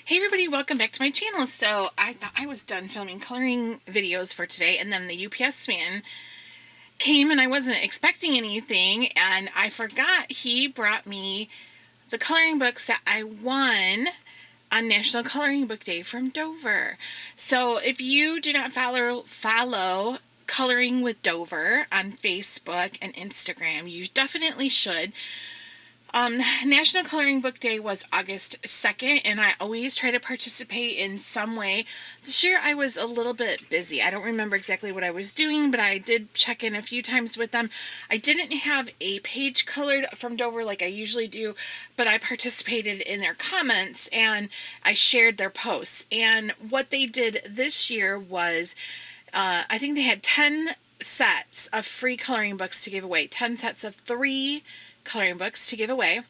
Hey everybody, welcome back to my channel. So I thought I was done filming coloring videos for today, and then the UPS man came and I wasn't expecting anything, and I forgot he brought me the coloring books that I won on National Coloring Book Day from Dover. So if you do not follow Coloring with Dover on Facebook and Instagram, you definitely should. National Coloring Book Day was August 2nd, and I always try to participate in some way. This year I was a little bit busy. I don't remember exactly what I was doing, but I did check in a few times with them. I didn't have a page colored from Dover like I usually do, but I participated in their comments and I shared their posts. And what they did this year was, I think they had 10 sets of free coloring books to give away, 10 sets of 3 coloring books to give away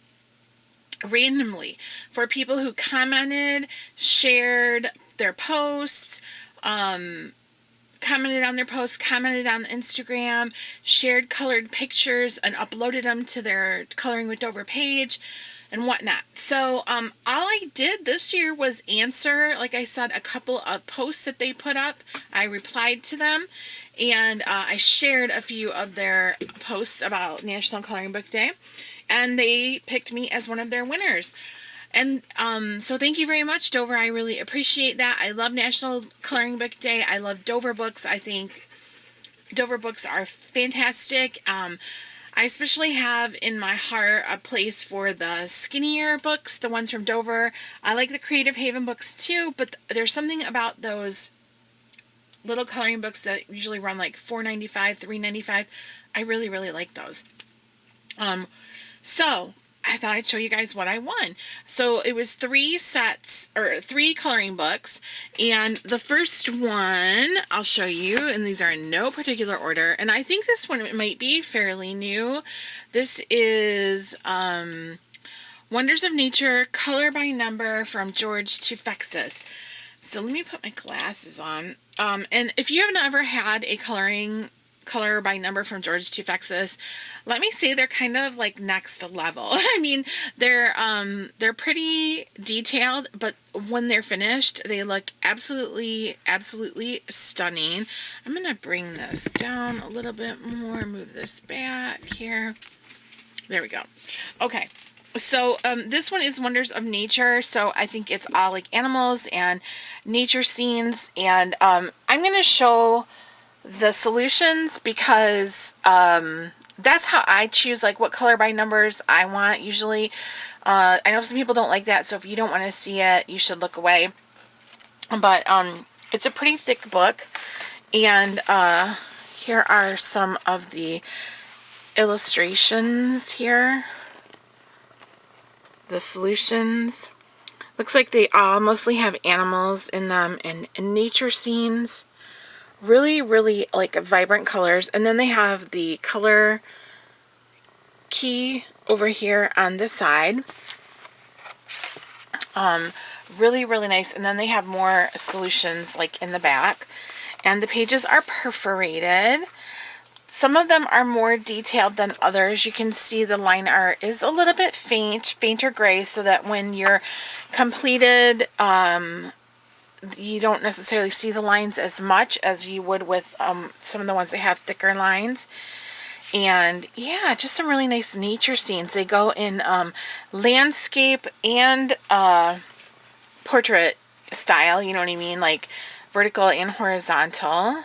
randomly for people who commented, shared their posts, commented on their posts, commented on Instagram, shared colored pictures, and uploaded them to their Coloring with Dover page and whatnot. So all I did this year was answer, like I said, a couple of posts that they put up. I replied to them, and I shared a few of their posts about National Coloring Book Day, and they picked me as one of their winners. And so thank you very much, Dover. I really appreciate that. I love National Coloring Book Day. I love Dover books. I think Dover books are fantastic. I especially have in my heart a place for the skinnier books, the ones from Dover. I like the Creative Haven books too, but there's something about those little coloring books that usually run like $4.95, $3.95. I really, really like those. So I thought I'd show you guys what I won. So it was 3 sets, or 3 coloring books, and the first one I'll show you, and these are in no particular order, and I think this one might be fairly new. This is Wonders of Nature, Color by Number from George Tufexis. So let me put my glasses on. And if you have never had a color by number from George Tufexis, let me say they're kind of like next level. I mean, they're pretty detailed, but when they're finished, they look absolutely stunning. I'm gonna bring this down a little bit more, move this back here. There we go. Okay. So this one is Wonders of Nature, so I think it's all like animals and nature scenes, and I'm going to show the solutions because that's how I choose like what color by numbers I want usually. I know some people don't like that, so if you don't want to see it, you should look away. But it's a pretty thick book, and here are some of the illustrations here. The solutions. Looks like they all mostly have animals in them and nature scenes. Really, really like vibrant colors. And then they have the color key over here on the side. Really, really nice. And then they have more solutions like in the back. And the pages are perforated. Some of them are more detailed than others. You can see the line art is a little bit fainter gray, so that when you're completed, you don't necessarily see the lines as much as you would with some of the ones that have thicker lines. And yeah, just some really nice nature scenes. They go in landscape and portrait style, you know what I mean? Like vertical and horizontal.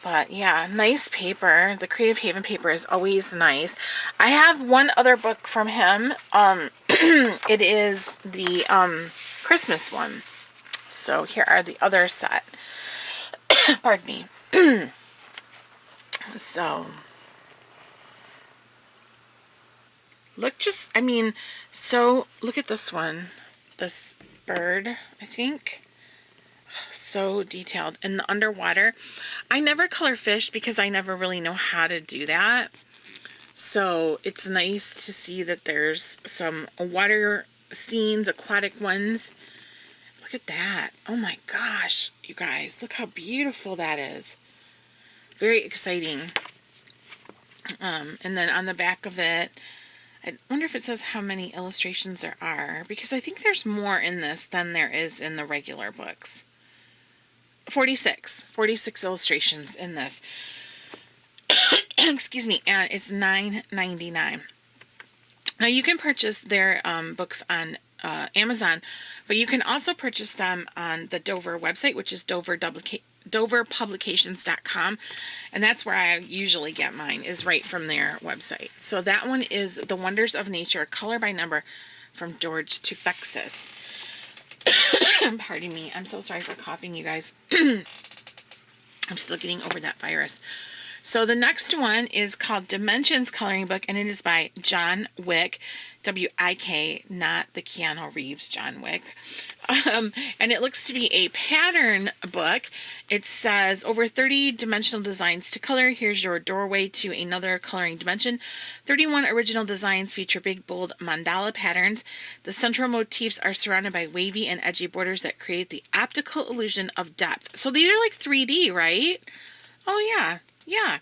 But yeah, nice paper. The Creative Haven paper is always nice. I have one other book from him. It is the Christmas one. So here are the other set. Pardon me. So look at this one. This bird, I think. So detailed. And the underwater. I never color fish because I never really know how to do that. So it's nice to see that there's some water scenes, aquatic ones. Look at that. Oh my gosh, you guys. Look how beautiful that is. Very exciting. And then on the back of it, I wonder if it says how many illustrations there are, because I think there's more in this than there is in the regular books. 46 illustrations in this. Excuse me, and it's $9.99. Now you can purchase their books on Amazon, but you can also purchase them on the Dover website, which is doverpublications.com, and that's where I usually get mine, is right from their website. So that one is The Wonders of Nature, color by number, from George Tufexis. Pardon me, I'm so sorry for coughing, you guys. I'm still getting over that virus. So the next one is called Dimensions Coloring Book, and it is by John Wick, W-I-K, not the Keanu Reeves John Wick. And it looks to be a pattern book. It says, over 30 dimensional designs to color. Here's your doorway to another coloring dimension. 31 original designs feature big, bold mandala patterns. The central motifs are surrounded by wavy and edgy borders that create the optical illusion of depth. So these are like 3D, right? Oh, yeah. Yeah,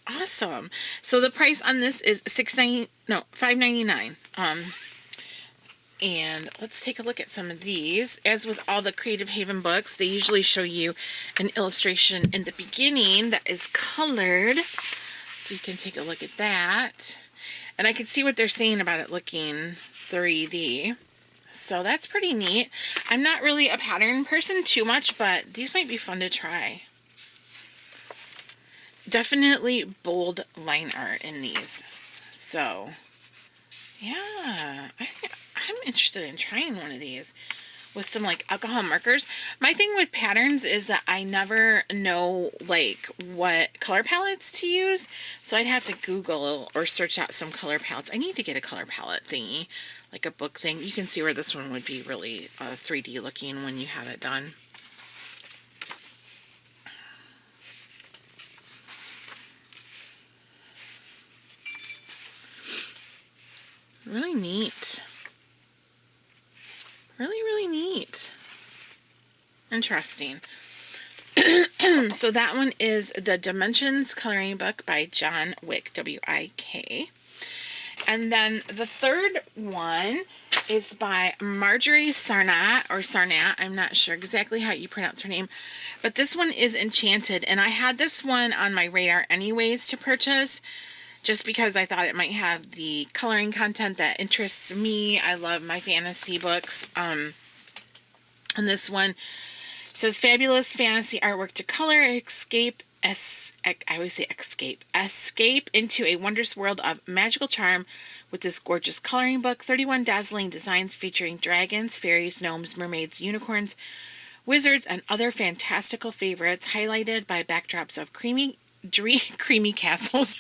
awesome. So the price on this is $5.99. And let's take a look at some of these. As with all the Creative Haven books, they usually show you an illustration in the beginning that is colored. So you can take a look at that. And I can see what they're saying about it looking 3D. So that's pretty neat. I'm not really a pattern person too much, but these might be fun to try. Definitely bold line art in these. So, yeah, I'm interested in trying one of these with some like alcohol markers. My thing with patterns is that I never know like what color palettes to use. So I'd have to Google or search out some color palettes. I need to get a color palette thingy, like a book thing. You can see where this one would be really 3D looking when you have it done. Really neat. Really, really neat. Interesting. So that one is the Dimensions Coloring Book by John Wick, W-I-K. And then the third one is by Marjorie Sarnat, or Sarnat. I'm not sure exactly how you pronounce her name. But this one is Enchanted. And I had this one on my radar anyways to purchase, just because I thought it might have the coloring content that interests me. I love my fantasy books. And this one says, fabulous fantasy artwork to color, escape into a wondrous world of magical charm with this gorgeous coloring book. 31 dazzling designs featuring dragons, fairies, gnomes, mermaids, unicorns, wizards, and other fantastical favorites, highlighted by backdrops of creamy castles,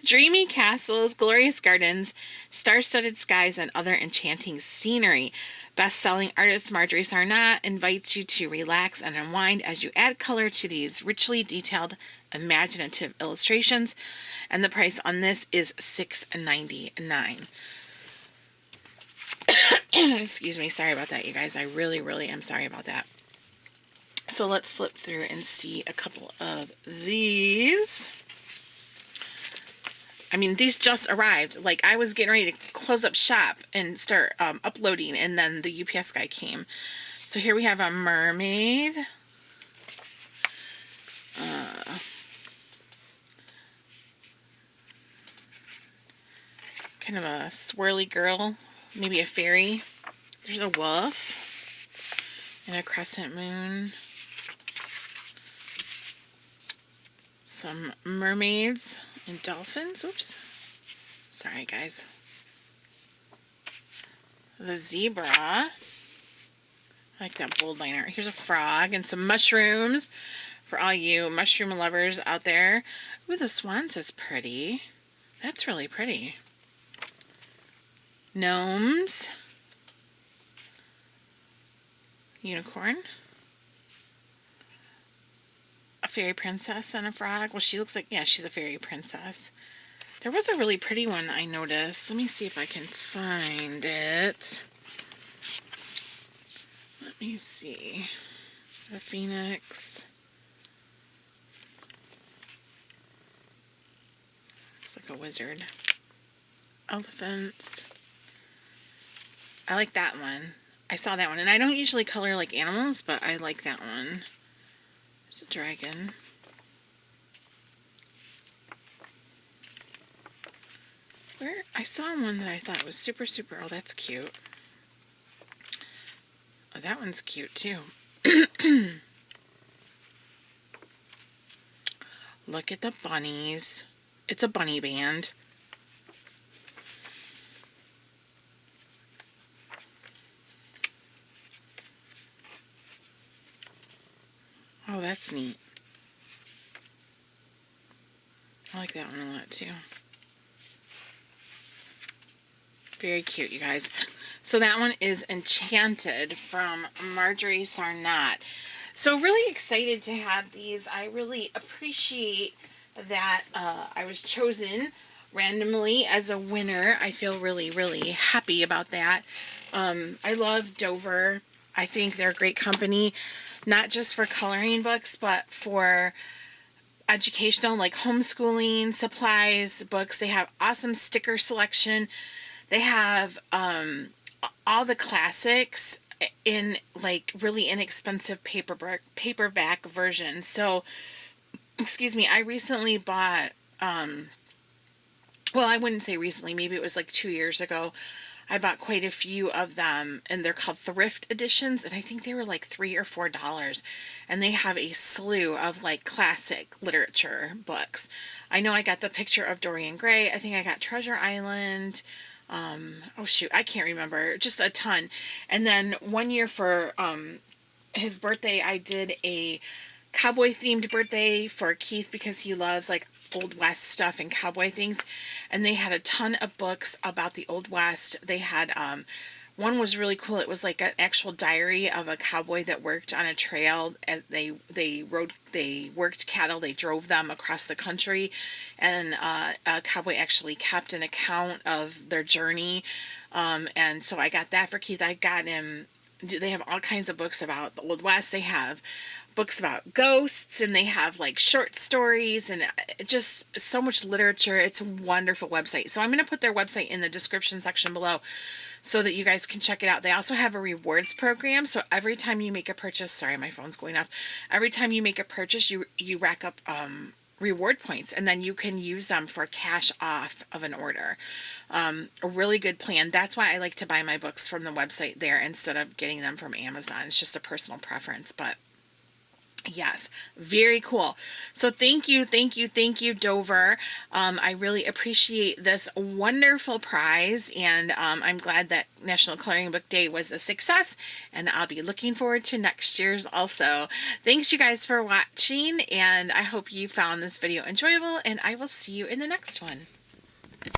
dreamy castles, glorious gardens, star-studded skies, and other enchanting scenery. Best-selling artist Marjorie Sarnat invites you to relax and unwind as you add color to these richly detailed, imaginative illustrations. And the price on this is $6.99. Excuse me, sorry about that, you guys. I really, really am sorry about that. So let's flip through and see a couple of these. I mean, these just arrived. Like, I was getting ready to close up shop and start uploading, and then the UPS guy came. So here we have a mermaid. Kind of a swirly girl. Maybe a fairy. There's a wolf. And a crescent moon. Some mermaids and dolphins. Oops. Sorry, guys. The zebra. I like that bold line art. Here's a frog and some mushrooms for all you mushroom lovers out there. Ooh, the swans is pretty. That's really pretty. Gnomes. Unicorn. A fairy princess and a frog. Well, she looks like, yeah, she's a fairy princess. There was a really pretty one I noticed. Let me see if I can find it. Let me see. A phoenix. It's like a wizard. elephants. I like that one. I saw that one. And I don't usually color like animals, but I like that one. There's a dragon. Where? I saw one that I thought was super, super... Oh, that's cute. Oh, that one's cute too. Look at the bunnies. It's a bunny band. Oh, that's neat. I like that one a lot too. Very cute, you guys. So that one is Enchanted from Marjorie Sarnat. So really excited to have these. I really appreciate that I was chosen randomly as a winner. I feel really, really happy about that. I love Dover. I think they're a great company, not just for coloring books, but for educational, like homeschooling, supplies, books. They have awesome sticker selection. They have all the classics in like really inexpensive paperback versions. So, excuse me, I recently bought, well, I wouldn't say recently, maybe it was like 2 years ago. I bought quite a few of them, and they're called thrift editions, and I think they were like $3 or $4. And they have a slew of like classic literature books. I know I got the Picture of Dorian Gray. I think I got Treasure Island. Oh shoot, I can't remember. Just a ton. And then one year for his birthday, I did a cowboy themed birthday for Keith because he loves like Old West stuff and cowboy things. And they had a ton of books about the Old West. They had one was really cool. It was like an actual diary of a cowboy that worked on a trail as they worked cattle. They drove them across the country, and a cowboy actually kept an account of their journey. And so I got that for Keith. I got him. They have all kinds of books about the Old West. They have books about ghosts, and they have like short stories, and just so much literature. It's a wonderful website. So I'm going to put their website in the description section below so that you guys can check it out. They also have a rewards program. So every time you make a purchase, sorry, my phone's going off. Every time you make a purchase, you rack up reward points, and then you can use them for cash off of an order. A really good plan. That's why I like to buy my books from the website there instead of getting them from Amazon. It's just a personal preference, but yes, very cool. So thank you, Dover. I really appreciate this wonderful prize, and I'm glad that National Coloring Book Day was a success, and I'll be looking forward to next year's also. Thanks you guys for watching, and I hope you found this video enjoyable, and I will see you in the next one.